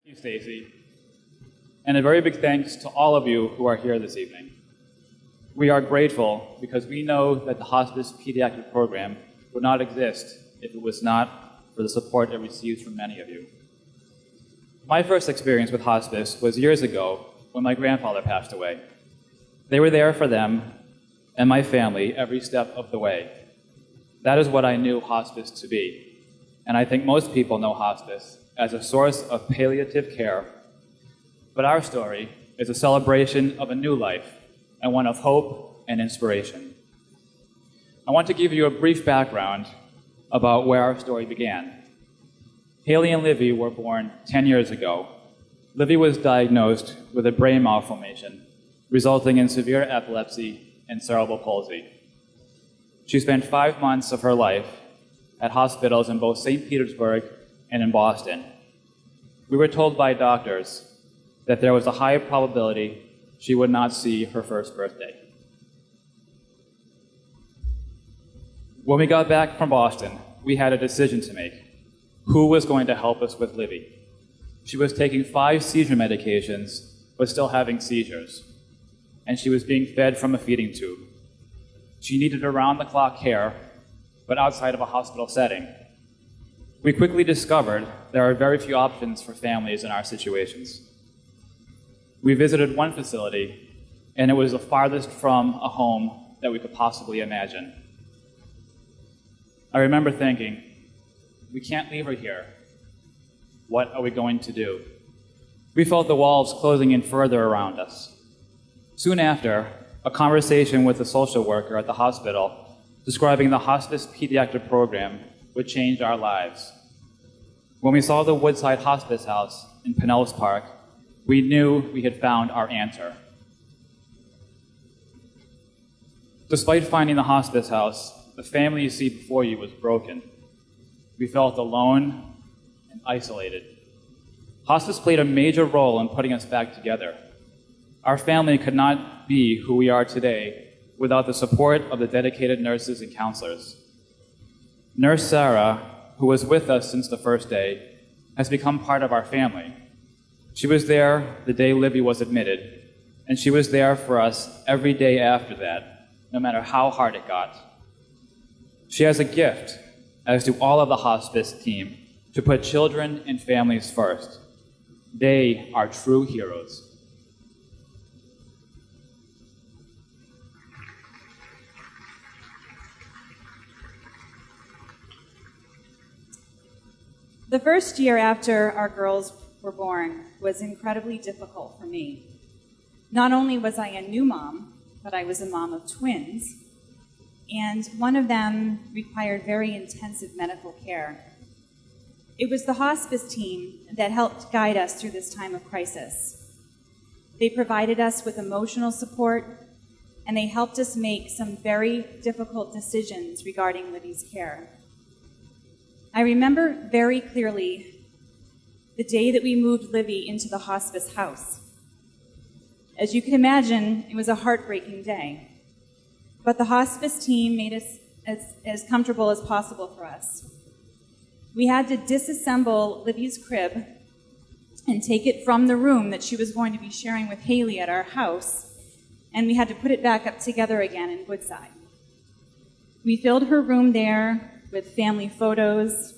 Thank you, Stacy. And a very big thanks to all of you who are here this evening. We are grateful because we know that the hospice pediatric program would not exist if it was not for the support it receives from many of you. My first experience with hospice was years ago when my grandfather passed away. They were there for them and my family every step of the way. That is what I knew hospice to be. And I think most people know hospice as a source of palliative care. But our story is a celebration of a new life and one of hope and inspiration. I want to give you a brief background about where our story began. Haley and Livy were born 10 years ago. Livy was diagnosed with a brain malformation, resulting in severe epilepsy and cerebral palsy. She spent 5 months of her life at hospitals in both St. Petersburg and in Boston. We were told by doctors that there was a high probability she would not see her first birthday. When we got back from Boston, we had a decision to make. Who was going to help us with Livy? She was taking 5 seizure medications, but still having seizures. And she was being fed from a feeding tube. She needed around-the-clock care, but outside of a hospital setting. We quickly discovered there are very few options for families in our situations. We visited one facility, and it was the farthest from a home that we could possibly imagine. I remember thinking, we can't leave her here. What are we going to do? We felt the walls closing in further around us. Soon after, a conversation with a social worker at the hospital describing the hospice pediatric program would change our lives. When we saw the Woodside Hospice House in Pinellas Park, we knew we had found our answer. Despite finding the hospice house, the family you see before you was broken. We felt alone and isolated. Hospice played a major role in putting us back together. Our family could not be who we are today without the support of the dedicated nurses and counselors. Nurse Sarah, who was with us since the first day, has become part of our family. She was there the day Livy was admitted, and she was there for us every day after that, no matter how hard it got. She has a gift, as do all of the hospice team, to put children and families first. They are true heroes. The first year after our girls were born was incredibly difficult for me. Not only was I a new mom, but I was a mom of twins, and one of them required very intensive medical care. It was the hospice team that helped guide us through this time of crisis. They provided us with emotional support, and they helped us make some very difficult decisions regarding Livy's care. I remember very clearly the day that we moved Livy into the hospice house. As you can imagine, it was a heartbreaking day. But the hospice team made us as comfortable as possible for us. We had to disassemble Livy's crib and take it from the room that she was going to be sharing with Haley at our house, and we had to put it back up together again in Woodside. We filled her room there with family photos,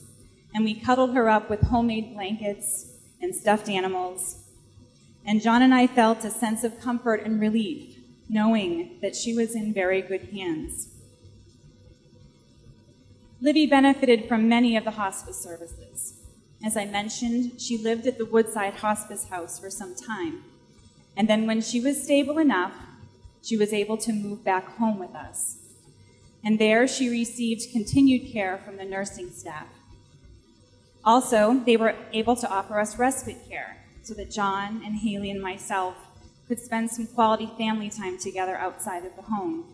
and we cuddled her up with homemade blankets and stuffed animals. And John and I felt a sense of comfort and relief, knowing that she was in very good hands. Livy benefited from many of the hospice services. As I mentioned, she lived at the Woodside Hospice House for some time. And then when she was stable enough, she was able to move back home with us. And there she received continued care from the nursing staff. Also, they were able to offer us respite care so that John and Haley and myself could spend some quality family time together outside of the home.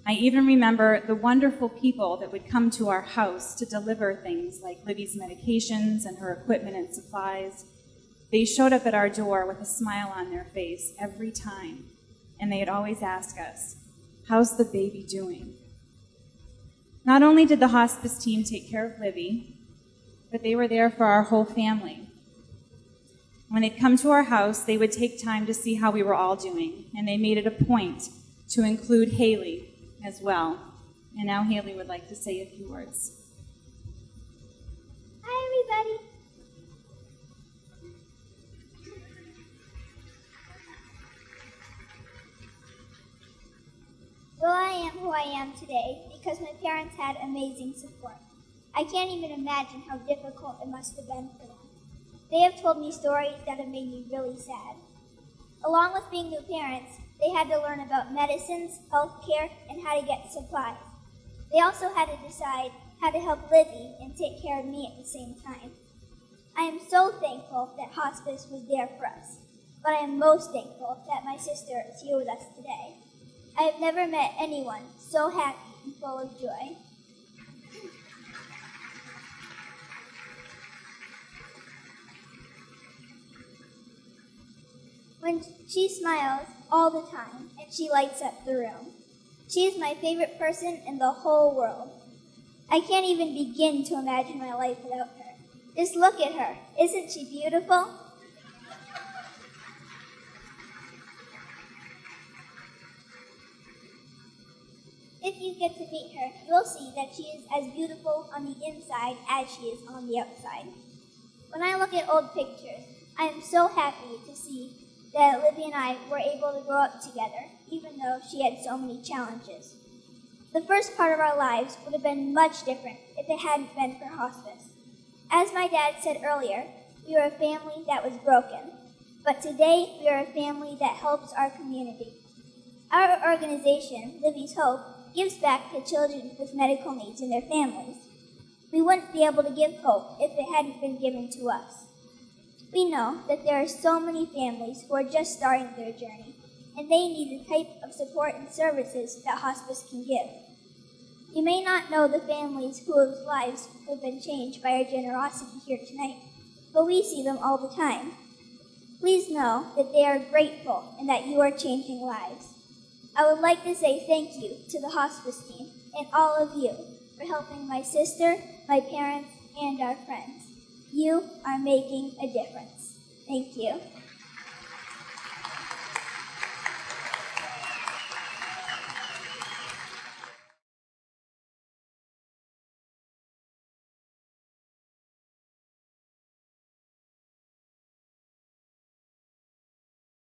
I even remember the wonderful people that would come to our house to deliver things like Livy's medications and her equipment and supplies. They showed up at our door with a smile on their face every time, and they'd always ask us, "How's the baby doing?" Not only did the hospice team take care of Livy, but they were there for our whole family. When they'd come to our house, they would take time to see how we were all doing, and they made it a point to include Haley as well. And now Haley would like to say a few words. Hi, everybody. Well, I am who I am today because my parents had amazing support. I can't even imagine how difficult it must have been for them. They have told me stories that have made me really sad. Along with being new parents, they had to learn about medicines, health care, and how to get supplies. They also had to decide how to help Livy and take care of me at the same time. I am so thankful that hospice was there for us, but I am most thankful that my sister is here with us today. I have never met anyone so happy and full of joy. When she smiles all the time and she lights up the room. She is my favorite person in the whole world. I can't even begin to imagine my life without her. Just look at her. Isn't she beautiful? If you get to meet her, you'll see that she is as beautiful on the inside as she is on the outside. When I look at old pictures, I am so happy to see that Livy and I were able to grow up together, even though she had so many challenges. The first part of our lives would have been much different if it hadn't been for hospice. As my dad said earlier, we were a family that was broken, but today we are a family that helps our community. Our organization, Livy's Hope, gives back to children with medical needs and their families. We wouldn't be able to give hope if it hadn't been given to us. We know that there are so many families who are just starting their journey, and they need the type of support and services that hospice can give. You may not know the families whose lives have been changed by our generosity here tonight, but we see them all the time. Please know that they are grateful and that you are changing lives. I would like to say thank you to the hospice team and all of you for helping my sister, my parents, and our friends. You are making a difference. Thank you.